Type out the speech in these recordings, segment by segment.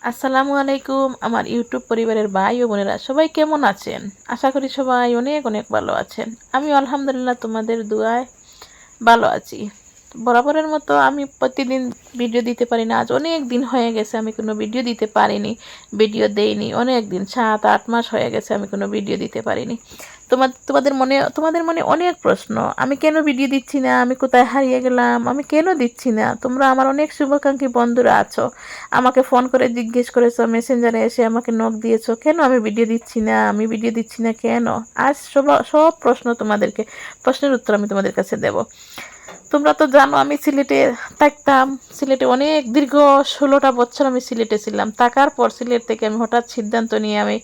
আসসালামু আলাইকুম আমার ইউটিউব পরিবারের ভাই ও বোনেরা সবাই কেমন আছেন? আশা করি সবাই অনেক অনেক ভালো আছেন। আমি আলহামদুলিল্লাহ তোমাদের দুয়ায় ভালো আছি। বরাবরের মতো আমি প্রতিদিন ভিডিও দিতে পারি না, আজ অনেক দিন হয়ে গেছে আমি কোনো ভিডিও দিতে পারিনি, ভিডিও দেইনি অনেক দিন, 7-8 মাস হয়ে গেছে আমি কোনো ভিডিও দিতে পারিনি। তোমাদের মনে অনেক প্রশ্ন, আমি কেন ভিডিও দিচ্ছি না, আমি কোথায় হারিয়ে গেলাম, আমি কেন দিচ্ছি না। তোমরা আমার অনেক শুভাকাঙ্ক্ষী বন্ধুরা আছো, আমাকে ফোন করে জিজ্ঞেস করেছো, মেসেঞ্জারে এসে আমাকে নক দিয়েছো কেন আমি ভিডিও দিচ্ছি না, আমি ভিডিও দিচ্ছি না কেন। আজ সব প্রশ্নের উত্তর আমি তোমাদের কাছে দেব। তোমরা তো জানো আমি সিলেটে থাকতাম, সিলেটে অনেক দীর্ঘ 16টা বছর আমি সিলেটে ছিলাম। থাকার পর সিলেট থেকে আমি হঠাৎ সিদ্ধান্ত নিয়ে আমি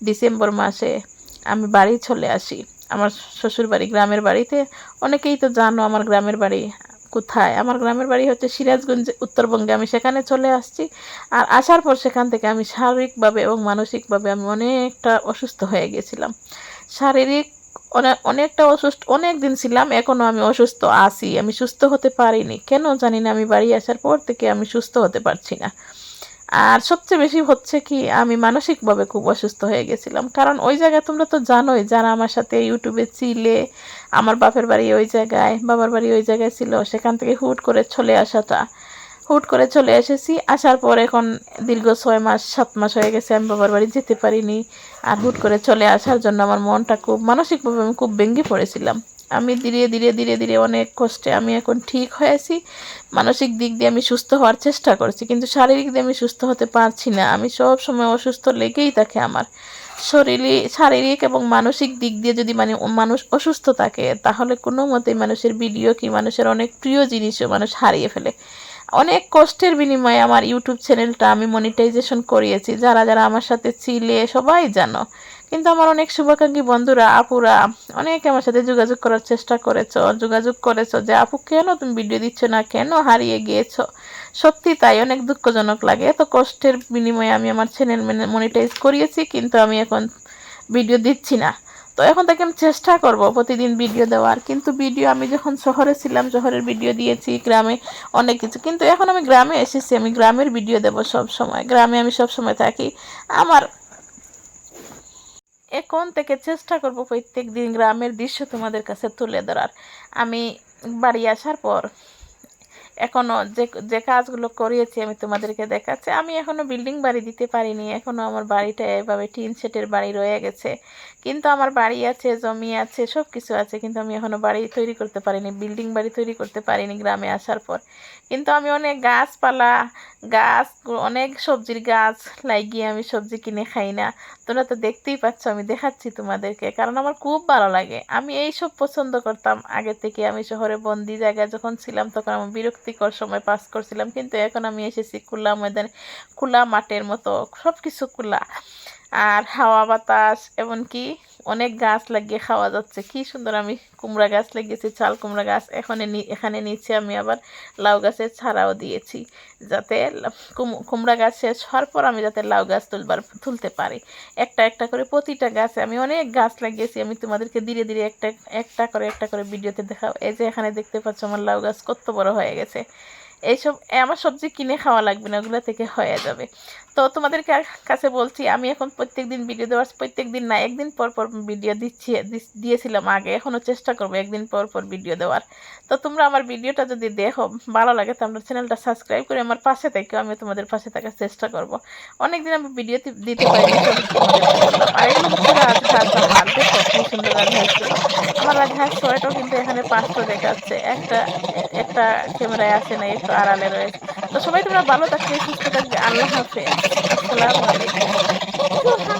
ডিসেম্বর মাসে আমি বাড়ি চলে আসি, আমার শ্বশুর বাড়ি, গ্রামের বাড়িতে। অনেকেই তো জানো আমার গ্রামের বাড়ি কোথায়। আমার গ্রামের বাড়ি হচ্ছে সিরাজগঞ্জ, উত্তরবঙ্গে। আমি সেখানে চলে আসছি। আর আসার পর সেখান থেকে আমি শারীরিকভাবে এবং মানসিকভাবে আমি অনেকটা অসুস্থ হয়ে গেছিলাম। শারীরিক অনেকটা অসুস্থ, অনেক দিন ছিলাম, এখনো আমি অসুস্থ আছি, আমি সুস্থ হতে পারিনি কেন জানি না। আমি বাড়ি আসার পর থেকে আমি সুস্থ হতে পারছি না। আর সবচেয়ে বেশি হচ্ছে কি, আমি মানসিকভাবে খুব অসুস্থ হয়ে গেছিলাম। কারণ ওই জায়গায় তোমরা তো জানোই, যারা আমার সাথে ইউটিউবে ছিলে, আমার বাপের বাড়ি ওই জায়গায়, বাবার বাড়ি ওই জায়গায় ছিল, সেখান থেকে হুট করে চলে এসেছি। আসার পর এখন দীর্ঘ 6-7 মাস হয়ে গেছে আমি বাবার বাড়ি যেতে পারিনি। আর হুট করে চলে আসার জন্য আমার মনটা খুব, মানসিকভাবে আমি খুব ভেঙে পড়েছিলাম। আমি ধীরে ধীরে ধীরে ধীরে অনেক কষ্টে আমি এখন ঠিক হয়েছি। মানসিক দিক দিয়ে আমি সুস্থ হওয়ার চেষ্টা করছি, কিন্তু শারীরিক দিয়ে আমি সুস্থ হতে পারছি না। আমি সব সময় অসুস্থ লেগেই থাকে আমার শরীরে। শারীরিক এবং মানসিক দিক দিয়ে যদি মানুষ অসুস্থ থাকে, তাহলে কোনো মতেই মানুষের ভিডিও কি মানুষের অনেক প্রিয় জিনিসও মানুষ হারিয়ে ফেলে। অনেক কষ্টের বিনিময়ে আমার ইউটিউব চ্যানেলটা আমি মনিটাইজেশন করিয়েছি, যারা যারা আমার সাথে ছিলে সবাই জানো। কিন্তু আমার অনেক শুভাকাঙ্ক্ষী বন্ধুরা, আপুরা অনেকে আমার সাথে যোগাযোগ করার চেষ্টা করেছো যে আপু কেন তুমি ভিডিও দিচ্ছ না, কেন হারিয়ে গিয়েছো। সত্যি তাই, অনেক দুঃখজনক লাগে। এত কষ্টের বিনিময়ে আমি আমার চ্যানেল মনিটাইজ করিয়েছি, কিন্তু আমি এখন ভিডিও দিচ্ছি না। তো এখন থেকে আমি চেষ্টা করব প্রতিদিন ভিডিও দেওয়ার। কিন্তু ভিডিও আমি যখন শহরে ছিলাম, শহরের ভিডিও দিয়েছি, গ্রামে অনেক কিছু। কিন্তু এখন আমি গ্রামে এসেছি, আমি গ্রামের ভিডিও দেব সব সময়, গ্রামে আমি সব সময় থাকি। আমার এখন থেকে চেষ্টা করব প্রত্যেক দিন গ্রামের দৃশ্য তোমাদের কাছে তুলে ধরার। আমি বাড়ি আসার পর এখনো যে যে কাজগুলো করিয়েছি আমি তোমাদেরকে দেখাচ্ছি। আমি এখনো বিল্ডিং বাড়ি দিতে পারিনি, এখনো আমার বাড়িটা এভাবে টিন শেডের বাড়ি রয়ে গেছে। কিন্তু আমার বাড়ি আছে, জমি আছে, সব কিছু আছে, কিন্তু আমি এখনো বাড়ি তৈরি করতে পারিনি, বিল্ডিং বাড়ি তৈরি করতে পারিনি গ্রামে আসার পর। কিন্তু আমি অনেক গাছপালা, গাছ, অনেক সবজির গাছ লাগিয়ে আমি সবজি কিনে খাই না। তোমরা তো দেখতেই পাচ্ছ, আমি দেখাচ্ছি তোমাদেরকে, কারণ আমার খুব ভালো লাগে। আমি এই সব পছন্দ করতাম আগে থেকে। আমি শহরে বন্দি জায়গায় যখন ছিলাম তখন আমি বিরক্তিকর সময় পাস করছিলাম, কিন্তু এখন আমি এসেছি খোলা ময়দানে, খোলা মাঠের মতো, সব কিছু খোলা। আর হাওয়া বাতাস, এমনকি অনেক গাছ লাগিয়ে খাওয়া যাচ্ছে, কি সুন্দর। আমি কুমড়া গাছ লাগিয়েছি, চাল কুমড়া গাছ। এখানে নিচে আমি আবার লাউ গাছের ছাড়াও দিয়েছি, যাতে কুমড়া গাছ শেষ হওয়ার পর আমি যাতে লাউ গাছ তুলতে পারি। একটা একটা করে প্রতিটা গাছে আমি অনেক গাছ লাগিয়েছি। আমি তোমাদেরকে ধীরে ধীরে একটা করে ভিডিওতে দেখাও। এই যে এখানে দেখতে পাচ্ছ আমার লাউ গাছ কত বড় হয়ে গেছে। এইসব আমার সবজি কিনে খাওয়া লাগবে না, ওগুলো থেকে হয়ে যাবে। তো তোমাদের কাছে বলছি, আমি এখন প্রত্যেক দিন ভিডিও দেওয়ার, প্রত্যেক দিন না, একদিন পর পর ভিডিও দিয়েছিলাম আগে, এখনও চেষ্টা করবো একদিন পর পর ভিডিও দেওয়ার। তো তোমরা আমার ভিডিওটা যদি দেখো ভালো লাগে, তো আমার চ্যানেলটা সাবস্ক্রাইব করে আমার পাশে থেকেও, আমি তোমাদের পাশে থাকার চেষ্টা করব। অনেকদিন আমি ভিডিও দিতে পারিনি, তোমাদেরকে বললাম। আর এগুলো হচ্ছে রাজহাঁস আমার, দেখো কি সুন্দর রাজহাঁসগুলো। আমার রাজহাঁস ছয়টাও, কিন্তু এখানে 5টা দেখাচ্ছে, একটা একটা ক্যামেরায় আসে না, একটু আড়ালে রয়েছে। তো সবাই তোমরা ভালো থাকবে, সুস্থ থাকবে। আল্লাহ হাফেজ, আসসালামু আলাইকুম।